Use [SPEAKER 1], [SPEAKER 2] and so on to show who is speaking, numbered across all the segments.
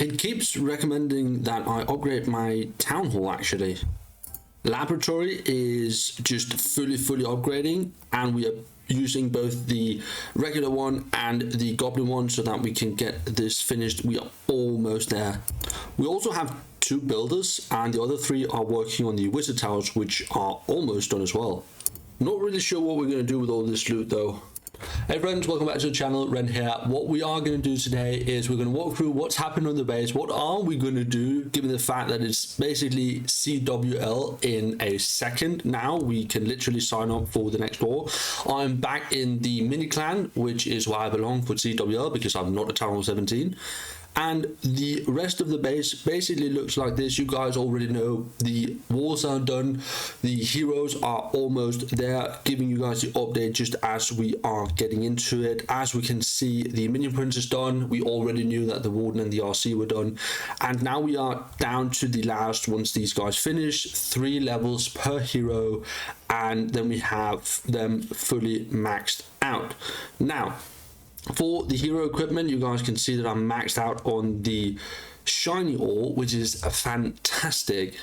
[SPEAKER 1] It keeps recommending that I upgrade my town hall actually. Laboratory is just fully upgrading, and we are using both the regular one and the goblin one so that we can get this finished. We are almost there. We also have 2 builders, and the other 3 are working on the wizard towers, which are almost done as well. Not really sure what we're going to do with all this loot though. Hey friends, welcome back to the channel. Ren here. What we are going to do today is we're going to walk through what's happened on the base. What are we going to do given the fact that it's basically CWL in a second now? We can literally sign up for the next war. I'm back in the mini clan, which is where I belong for CWL because I'm not a Town Hall 17. And the rest of the base basically looks like this. You guys already know the walls are done, the heroes are almost there, giving you guys the update just as we are getting into it. As we can see, the minion prince is done. We already knew that the warden and the RC were done, and now we are down to the last. Once these guys finish, 3 levels per hero, and then we have them fully maxed out. Now for the hero equipment, you guys can see that I'm maxed out on the shiny ore, which is fantastic.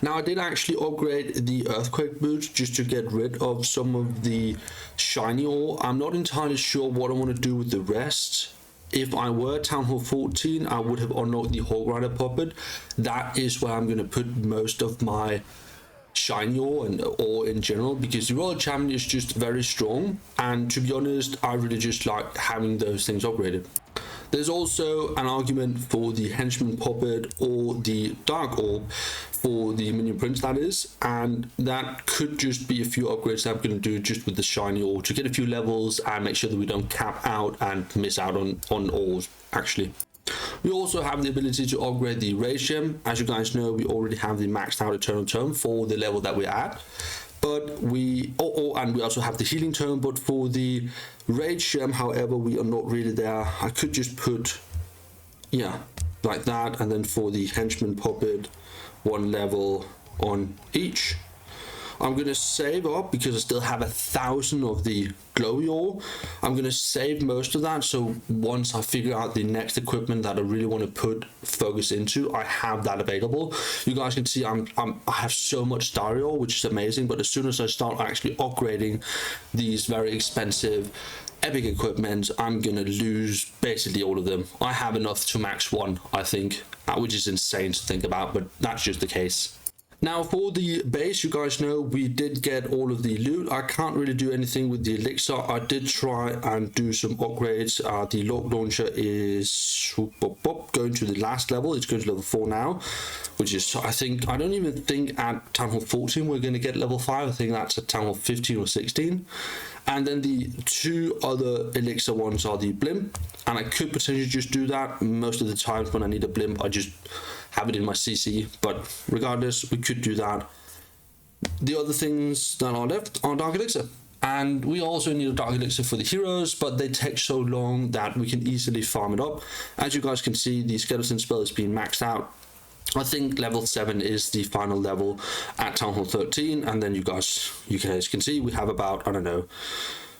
[SPEAKER 1] Now I did actually upgrade the earthquake boots just to get rid of some of the shiny ore. I'm not entirely sure what I want to do with the rest. If I were Town Hall 14, I would have unlocked the Hawk Rider puppet. That is where I'm going to put most of my shiny ore and ore in general, because the Royal Champion is just very strong, and to be honest, I really just like having those things upgraded. There's also an argument for the henchman puppet or the dark orb for the minion prince, that is, and that could just be a few upgrades that I'm going to do just with the shiny ore to get a few levels and make sure that we don't cap out and miss out on ores actually. We also have the ability to upgrade the Rage Gem. As you guys know, we already have the maxed out Eternal Tome for the level that we're at. But and we also have the Healing Tome, but for the Rage Gem, however, we are not really there. I could just put, yeah, like that. And then for the Henchman Puppet, 1 level on each. I'm going to save up because I still have 1,000 of the glowy ore. I'm going to save most of that, so once I figure out the next equipment that I really want to focus into, I have that available. You guys can see I have so much Starry ore, which is amazing, but as soon as I start actually upgrading these very expensive epic equipment, I'm going to lose basically all of them. I have enough to max 1, I think, which is insane to think about, but that's just the case. Now for the base, you guys know we did get all of the loot. I can't really do anything with the elixir. I did try and do some upgrades. The lock launcher is going to the last level. It's going to level 4 now, which is, I don't even think at Town Hall 14 we're going to get level 5. I think that's at Town Hall 15 or 16. And then the 2 other elixir ones are the blimp, and I could potentially just do that. Most of the times when I need a blimp, I just have it in my CC, but regardless, we could do that. The other things that are left are Dark Elixir, and we also need a Dark Elixir for the heroes, but they take so long that we can easily farm it up. As you guys can see, the skeleton spell is being maxed out. I think level 7 is the final level at Town Hall 13, and then you guys can see we have about, I don't know,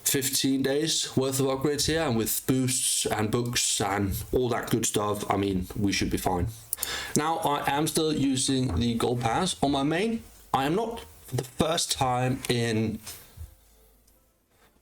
[SPEAKER 1] 15 days worth of upgrades here, and with boosts and books and all that good stuff, I mean, we should be fine. Now I am still using the gold pass on my main. I am not, for the first time in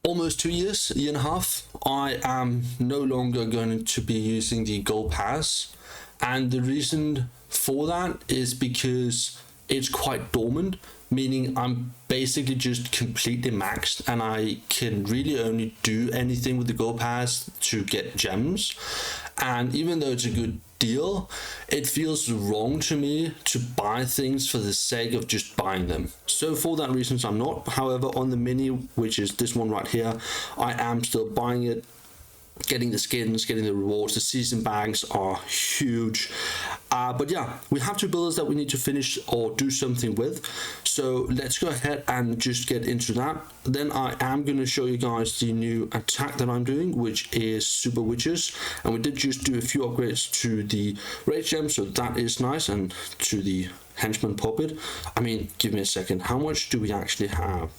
[SPEAKER 1] almost 2 years, a year and a half, I am no longer going to be using the gold pass, and the reason for that is because it's quite dormant, meaning I'm basically just completely maxed, and I can really only do anything with the gold pass to get gems. And even though it's a good deal, it feels wrong to me to buy things for the sake of just buying them. So for that reason, I'm not. However, on the mini, which is this one right here, I am still buying it, getting the skins, getting the rewards. The season bags are huge. But yeah, we have 2 builders that we need to finish or do something with. So let's go ahead and just get into that. Then I am going to show you guys the new attack that I'm doing, which is Super Witches. And we did just do a few upgrades to the Rage Gem, so that is nice, and to the Henchman Puppet. I mean, give me a second. How much do we actually have?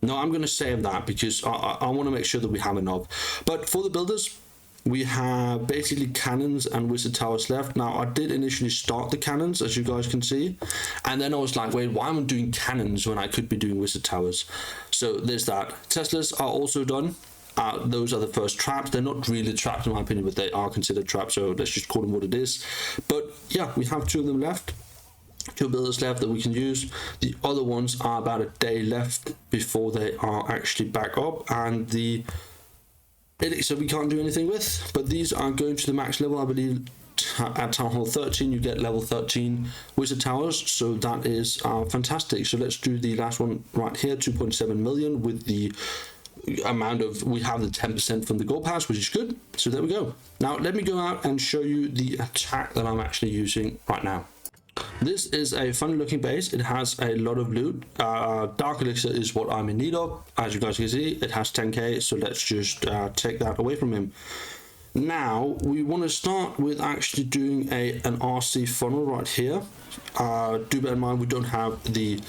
[SPEAKER 1] No, I'm going to save that because I want to make sure that we have enough. But for the builders, we have basically cannons and wizard towers left. Now, I did initially start the cannons, as you guys can see, and then I was like, wait, why am I doing cannons when I could be doing wizard towers? So there's that. Teslas are also done. Those are the first traps. They're not really traps in my opinion, but they are considered traps, so let's just call them what it is. But yeah, we have 2 of them left. 2 builders left that we can use. The other ones are about a day left before they are actually back up, and the elixir we can't do anything with, but these are going to the max level. I believe at Town Hall 13 you get level 13 wizard towers, so that is fantastic. So let's do the last one right here, 2.7 million with the amount of, we have the 10% from the gold pass, which is good. So there we go. Now let me go out and show you the attack that I'm actually using right now. This is a funny looking base. It has a lot of loot. Dark elixir is what I'm in need of. As you guys can see, it has 10k, so let's just take that away from him. Now we want to start with actually doing an RC funnel right here. Do bear in mind we don't have the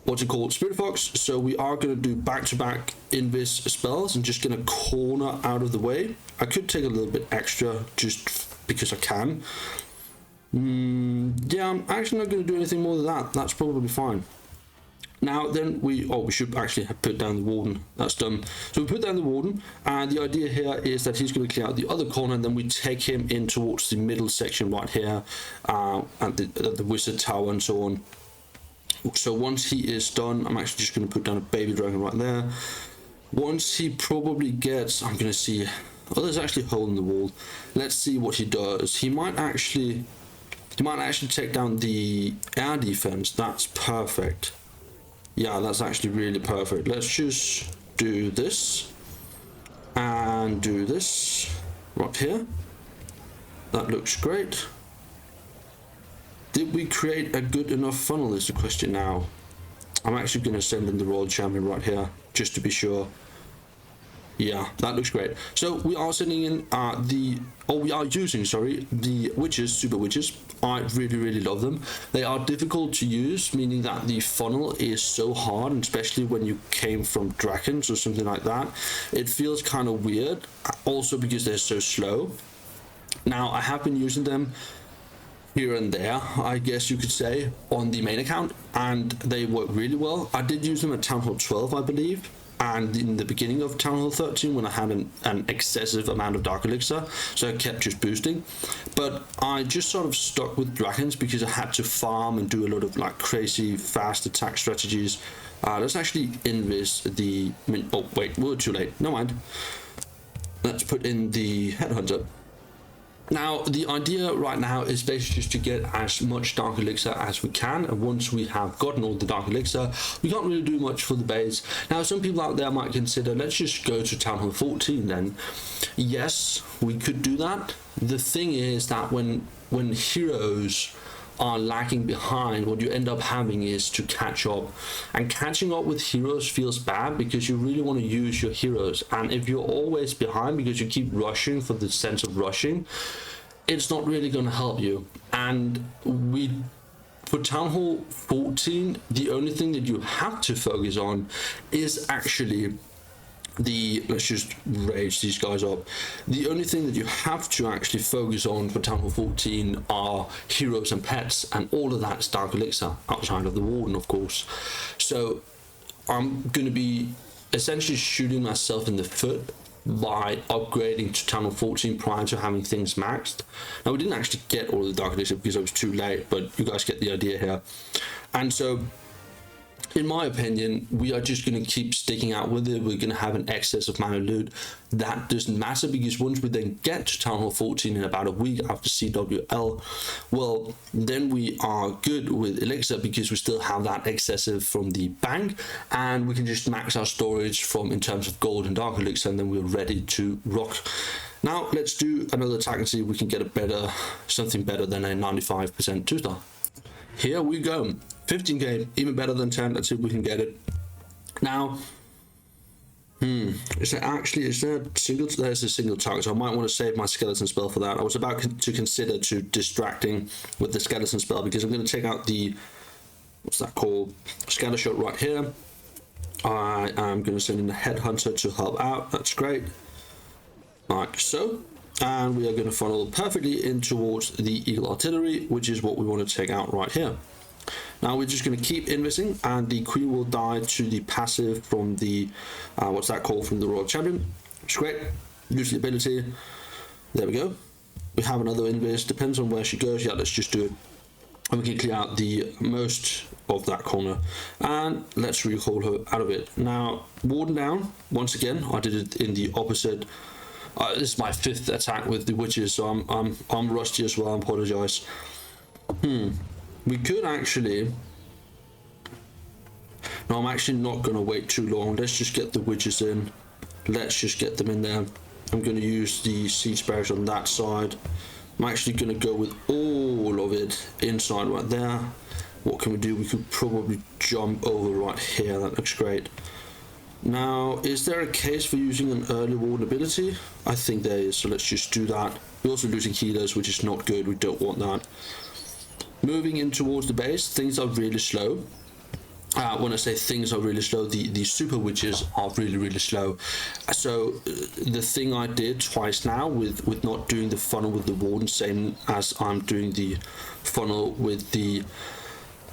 [SPEAKER 1] what's it called, Spirit Fox, so we are going to do back-to-back invis spells and just going to corner out of the way. I could take a little bit extra just because I can. Yeah, I'm actually not going to do anything more than that. That's probably fine. Now then we should actually have put down the warden. That's done. So we put down the warden, and the idea here is that he's going to clear out the other corner, and then we take him in towards the middle section right here, at the wizard tower and so on. So once he is done, I'm actually just going to put down a baby dragon right there. Once he probably gets, I'm going to see, oh, there's actually a hole in the wall. Let's see what he does. He might actually take down the air defense. That's perfect. Yeah, that's actually really perfect. Let's just do this and do this right here. That looks great. Did we create a good enough funnel is the question now. I'm actually going to send in the Royal Champion right here just to be sure. Yeah, that looks great. So we are sending in we are using, sorry, the witches, super witches. I really love them. They are difficult to use, meaning that the funnel is so hard, and especially when you came from dragons or something like that, it feels kind of weird, also because they're so slow. Now I have been using them here and there, I guess you could say, on the main account, and they work really well. I did use them at Town Hall 12, I believe, and in the beginning of Town Hall 13 when I had an excessive amount of Dark Elixir, so I kept just boosting. But I just sort of stuck with dragons because I had to farm and do a lot of like crazy fast attack strategies. Let's actually invis the... oh wait, we're too late, no mind. Let's put in the Headhunter. Now, the idea right now is basically just to get as much Dark Elixir as we can, and once we have gotten all the Dark Elixir, we can't really do much for the base. Now, some people out there might consider, let's just go to Town Hall 14 then. Yes, we could do that. The thing is that when heroes are lagging behind, what you end up having is to catch up, and catching up with heroes feels bad because you really want to use your heroes, and if you're always behind because you keep rushing for the sense of rushing, it's not really going to help you. And for Town Hall 14, the only thing that you have to focus on is actually let's just rage these guys up. The only thing that you have to actually focus on for Town Hall 14 are heroes and pets, and all of that's Dark Elixir, outside of the Warden, of course. So I'm going to be essentially shooting myself in the foot by upgrading to Town Hall 14 prior to having things maxed. Now, we didn't actually get all the Dark Elixir because it was too late, but you guys get the idea here. And so, in my opinion, we are just going to keep sticking out with it. We're going to have an excess of mana loot. That doesn't matter, because once we then get to Town Hall 14 in about a week after CWL, well, then we are good with Elixir because we still have that excessive from the bank, and we can just max our storage in terms of gold and Dark Elixir, and then we're ready to rock. Now, let's do another attack and see if we can get something better than a 95% 2-star. Here we go. 15k, even better than 10. Let's see if we can get it. Now, is there a single? There's a single target, so I might want to save my skeleton spell for that. I was about to consider distracting with the skeleton spell, because I'm going to take out the, what's that called, scatter shot right here. I am going to send in the Headhunter to help out. That's great. like so. And we are going to funnel perfectly in towards the Eagle Artillery, which is what we want to take out right here. Now we're just going to keep investing, and the Queen will die to the passive from the, what's that called, from the Royal Champion. It's great. Use the ability. There we go. We have another invest, depends on where she goes. Yeah, let's just do it. And we can clear out the most of that corner. And let's recall her out of it. Now, Warden down, once again, I did it in the opposite. This is my 5th attack with the witches, so I'm rusty as well. I apologize. We could actually. No, I'm actually not going to wait too long. Let's just get the witches in. Let's just get them in there. I'm going to use the siege barracks on that side. I'm actually going to go with all of it inside right there. What can we do? We could probably jump over right here. That looks great. Now, is there a case for using an early warden ability? I think there is, so let's just do that. We're also losing healers, which is not good. We don't want that. Moving in towards the base, things are really slow. When I say things are really slow, the super witches are really slow. So the thing I did twice now with not doing the funnel with the warden, same as I'm doing the funnel with the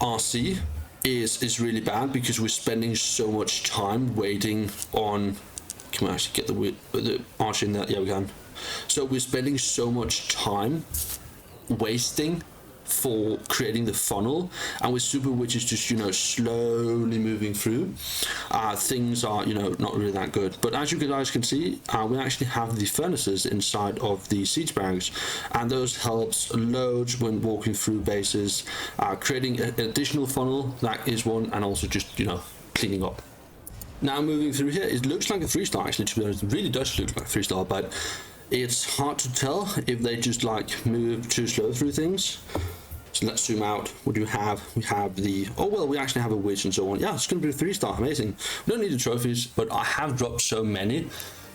[SPEAKER 1] RC, is really bad, because we're spending so much time waiting on. Can we actually get the archer in there? Yeah, we can. So we're spending so much time wasting for creating the funnel, and with super witches just, you know, slowly moving through, things are, you know, not really that good. But as you guys can see, we actually have the furnaces inside of the siege barracks, and those helps loads when walking through bases, creating an additional funnel. That is one, and also just, you know, cleaning up. Now moving through here, it looks like a 3-star actually, to be honest. It really does look like a 3-star, but it's hard to tell if they just like move too slow through things. So let's zoom out. What do we have? We have the, oh well, we actually have a witch and so on. Yeah, it's going to be a 3-star. Amazing. We don't need the trophies, but I have dropped so many.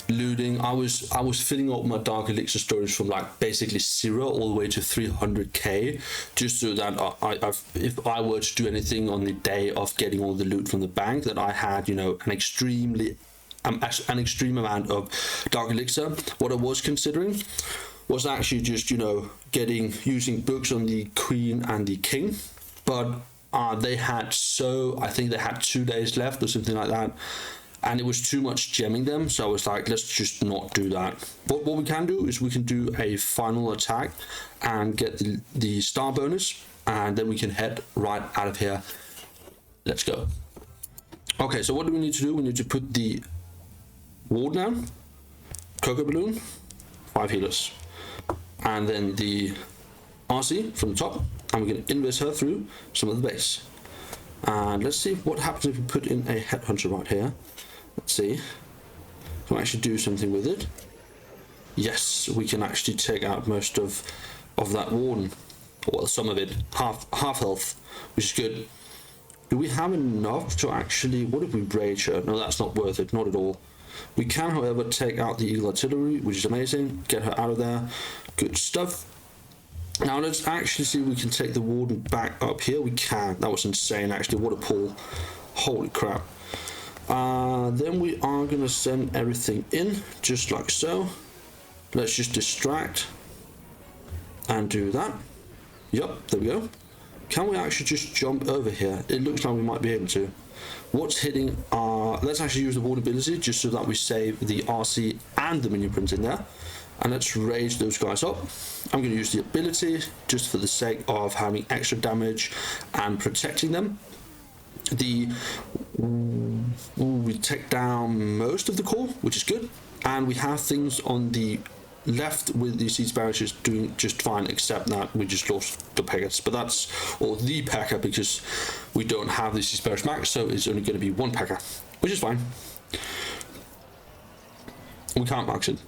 [SPEAKER 1] Looting, I was filling up my dark elixir storage from like basically 0 all the way to 300k, just so that if I were to do anything on the day of getting all the loot from the bank, that I had, you know, an extreme amount of dark elixir. What I was considering was actually just, you know, using books on the queen and the king, but they had, I think they had 2 days left or something like that, and it was too much gemming them, so I was like, let's just not do that. But what we can do is we can do a final attack and get the star bonus, and then we can head right out of here. Let's go. Okay, so what do we need to do? We need to put the ward down, Cocoa Balloon, 5 healers, and then the RC from the top, and we're going to invest her through some of the base. And let's see what happens if we put in a headhunter right here. Let's see. Can we actually do something with it? Yes, we can actually take out most of that warden. Well, some of it, half health, which is good. Do we have enough to actually, what if we rage her? No, that's not worth it, not at all. We can, however, take out the Eagle Artillery, which is amazing. Get her out of there. Good stuff. Now let's actually see if we can take the warden back up here. We can. That was insane, actually. What a pull. Holy crap. Then we are going to send everything in, just like so. Let's just distract and do that. Yep, there we go. Can we actually just jump over here? It looks like we might be able to. What's hitting let's actually use the ward ability just so that we save the RC and the minion prints in there. And let's raise those guys up. I'm going to use the ability just for the sake of having extra damage and protecting them. We take down most of the core, which is good, and we have things on the left with the siege barracks doing just fine, except that we just lost the packets. But that's, or the packer, because we don't have the siege barracks max, so it's only going to be 1 packer, which is fine. We can't max it,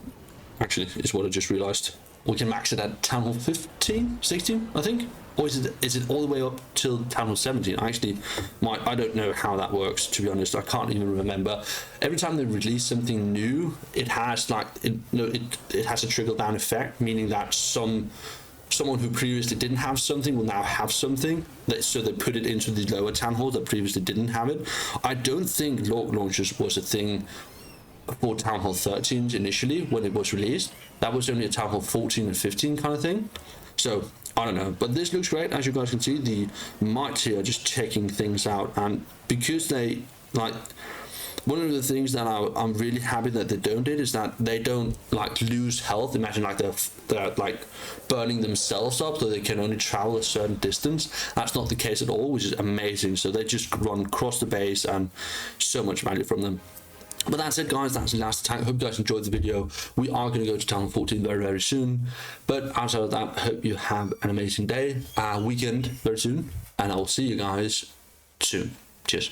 [SPEAKER 1] actually, is what I just realized. We can max it at Town Hall 15, 16, I think. Or is it all the way up till Town Hall 17? Actually, I don't know how that works, to be honest. I can't even remember. Every time they release something new, it has like it has a trickle down effect, meaning that someone who previously didn't have something will now have something. So they put it into the lower town hall that previously didn't have it. I don't think log launchers was a thing for Town Hall 13 initially when it was released. That was only a Town Hall 14 and 15 kind of thing. So I don't know, but this looks great. As you guys can see, the mites here are just checking things out, and because they like, one of the things that I'm really happy that they don't did is that they don't like lose health. Imagine like they're like burning themselves up so they can only travel a certain distance. That's not the case at all, which is amazing. So they just run across the base and so much value from them. But that's it, guys. That's the last attack. I hope you guys enjoyed the video. We are going to go to Town Hall 14 very, very soon. But outside of that, I hope you have an amazing day, weekend very soon. And I will see you guys soon. Cheers.